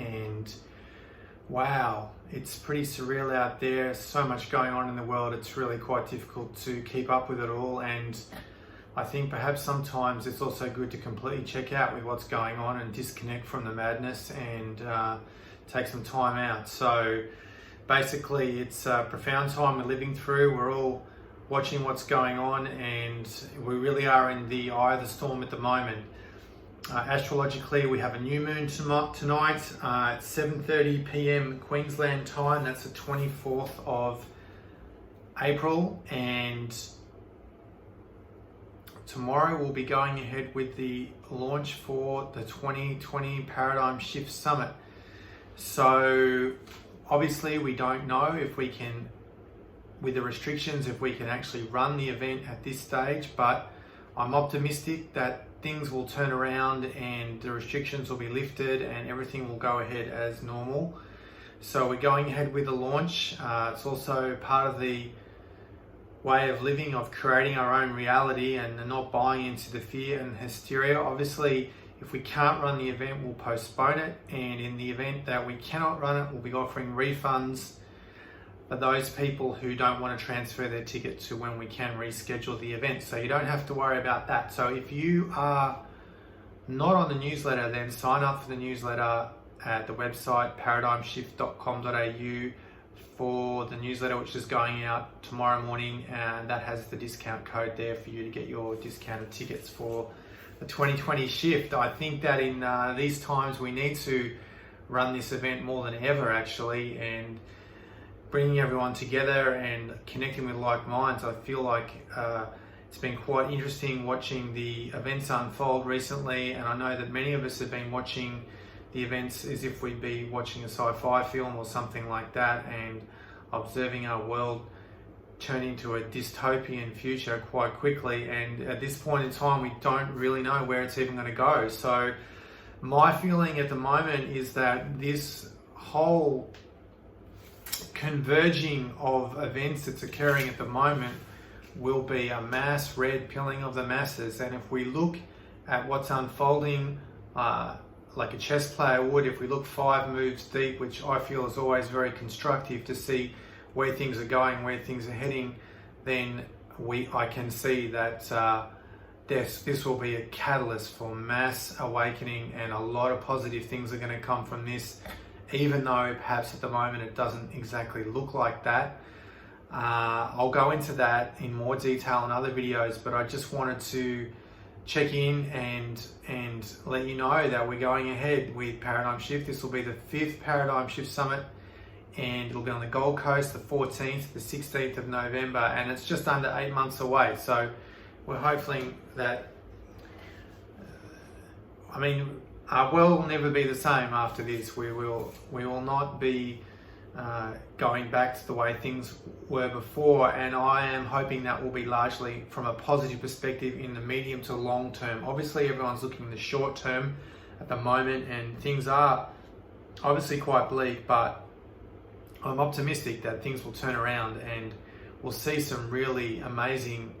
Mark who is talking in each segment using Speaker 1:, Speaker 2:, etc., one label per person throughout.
Speaker 1: and wow, it's pretty surreal out there. So much going on in the world, it's really quite difficult to keep up with it all, and I think perhaps sometimes it's also good to completely check out with what's going on and disconnect from the madness and take some time out. So basically it's a profound time we're living through. We're all watching what's going on, and we really are in the eye of the storm at the moment. Astrologically, we have a new moon tonight at 7:30 p.m. Queensland time. That's the 24th of April, and tomorrow we'll be going ahead with the launch for the 2020 Paradigm Shift Summit. So obviously we don't know if we can, with the restrictions, if we can actually run the event at this stage, but I'm optimistic that things will turn around and the restrictions will be lifted and everything will go ahead as normal. So we're going ahead with the launch. It's also part of the way of living, of creating our own reality and not buying into the fear and hysteria. Obviously, if we can't run the event, we'll postpone it, and in the event that we cannot run it, we'll be offering refunds for those people who don't want to transfer their ticket to when we can reschedule the event. So you don't have to worry about that. So if you are not on the newsletter, then sign up for the newsletter at the website paradigmshift.com.au for the newsletter, which is going out tomorrow morning, and that has the discount code there for you to get your discounted tickets for the 2020 shift. I think that in these times we need to run this event more than ever, actually, and bringing everyone together and connecting with like minds. I feel like it's been quite interesting watching the events unfold recently, and I know that many of us have been watching the events as if we'd be watching a sci-fi film or something like that, and observing our world turn into a dystopian future quite quickly. And at this point in time, we don't really know where it's even going to go. So my feeling at the moment is that this whole converging of events that's occurring at the moment will be a mass red pilling of the masses. And if we look at what's unfolding like a chess player would, if we look 5 moves deep, which I feel is always very constructive to see where things are going, where things are heading, then I can see that this will be a catalyst for mass awakening, and a lot of positive things are going to come from this, even though perhaps at the moment it doesn't exactly look like that. I'll go into that in more detail in other videos, but I just wanted to check in and let you know that we're going ahead with Paradigm Shift. This will be the 5th Paradigm Shift Summit, and it'll be on the Gold Coast, the 14th, the 16th of November, and it's just under 8 months away. So we're hoping that, our world will never be the same after this. We will not be going back to the way things were before, and I am hoping that will be largely from a positive perspective in the medium to long term. Obviously everyone's looking in the short term at the moment, and things are obviously quite bleak, but I'm optimistic that things will turn around and we'll see some really amazing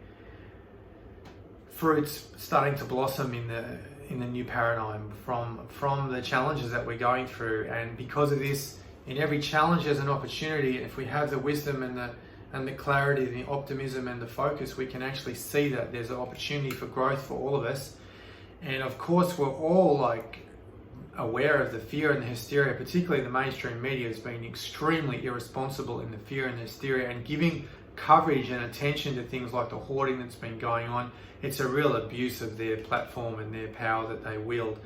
Speaker 1: fruits starting to blossom in the new paradigm from the challenges that we're going through. And because of this, in every challenge there's an opportunity. If we have the wisdom and the clarity and the optimism and the focus, we can actually see that there's an opportunity for growth for all of us. And of course we're all aware of the fear and the hysteria. Particularly the mainstream media has been extremely irresponsible in the fear and the hysteria and giving coverage and attention to things like the hoarding that's been going on. It's a real abuse of their platform and their power that they wield.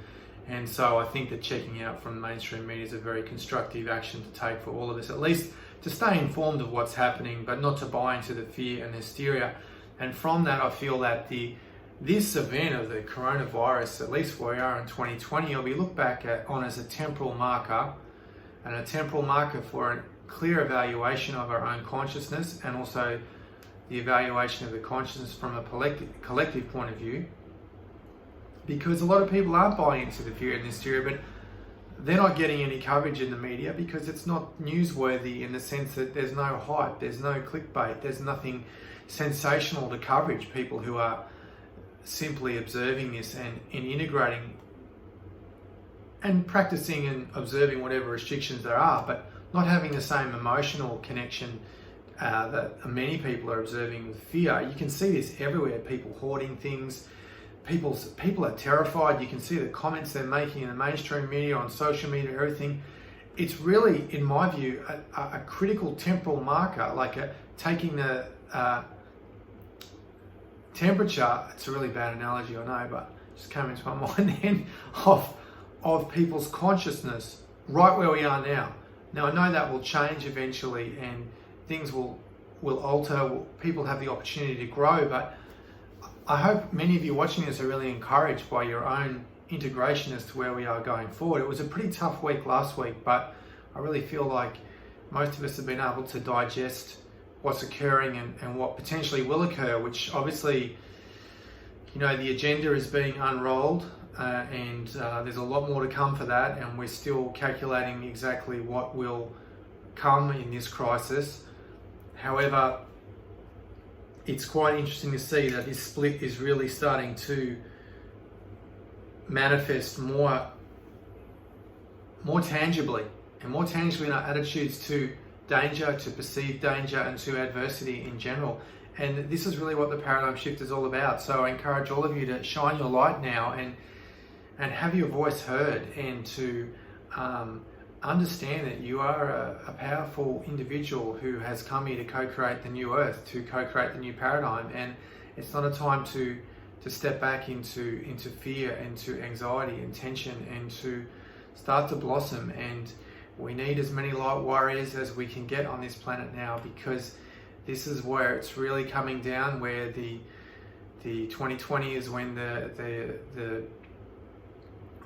Speaker 1: And so I think that checking out from the mainstream media is a very constructive action to take for all of us, at least to stay informed of what's happening, but not to buy into the fear and hysteria. And from that, I feel that this event of the coronavirus, at least where we are in 2020, will be looked back on as a temporal marker, and a temporal marker for a clear evaluation of our own consciousness, and also the evaluation of the consciousness from a collective point of view. Because a lot of people aren't buying into the fear and hysteria, but they're not getting any coverage in the media because it's not newsworthy, in the sense that there's no hype, there's no clickbait, there's nothing sensational to coverage. People who are simply observing this and integrating and practicing and observing whatever restrictions there are, but not having the same emotional connection that many people are observing with fear. You can see this everywhere, people hoarding things, people are terrified. You can see the comments they're making in the mainstream media, on social media, everything. It's really, in my view, a critical temporal marker, like taking the temperature. It's a really bad analogy, I know, but it just came into my mind then, of people's consciousness right where we are now. Now, I know that will change eventually and things will alter. People have the opportunity to grow, but I hope many of you watching this are really encouraged by your own integration as to where we are going forward. It was a pretty tough week last week, but I really feel like most of us have been able to digest what's occurring and what potentially will occur, which obviously, you know, the agenda is being unrolled and there's a lot more to come for that, and we're still calculating exactly what will come in this crisis. However, it's quite interesting to see that this split is really starting to manifest more tangibly in our attitudes to danger, to perceived danger, and to adversity in general. And this is really what the paradigm shift is all about. So I encourage all of you to shine your light now and have your voice heard, and to understand that you are a powerful individual who has come here to co-create the new earth, to co-create the new paradigm. And it's not a time to step back into fear and to anxiety and tension, and to start to blossom. And we need as many light warriors as we can get on this planet now, because this is where it's really coming down, where the 2020 is when the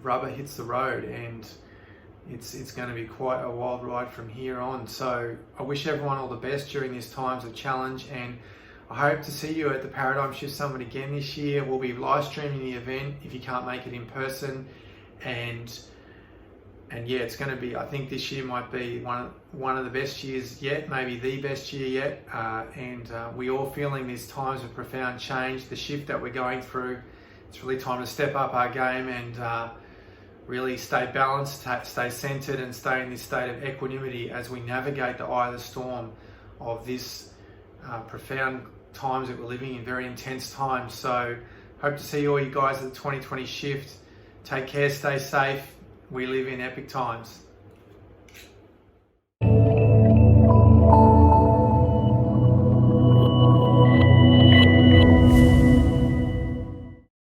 Speaker 1: rubber hits the road, and it's going to be quite a wild ride from here on. So I wish everyone all the best during these times of challenge, and I hope to see you at the Paradigm Shift Summit again this year. We'll be live streaming the event if you can't make it in person, and yeah, it's going to be, I think this year might be one of the best years yet, maybe the best year yet, and we're all feeling these times of profound change, the shift that we're going through. It's really time to step up our game and really stay balanced, stay centered, and stay in this state of equanimity as we navigate the eye of the storm of this profound times that we're living in, very intense times. So hope to see all you guys at the 2020 shift. Take care, stay safe. We live in epic times.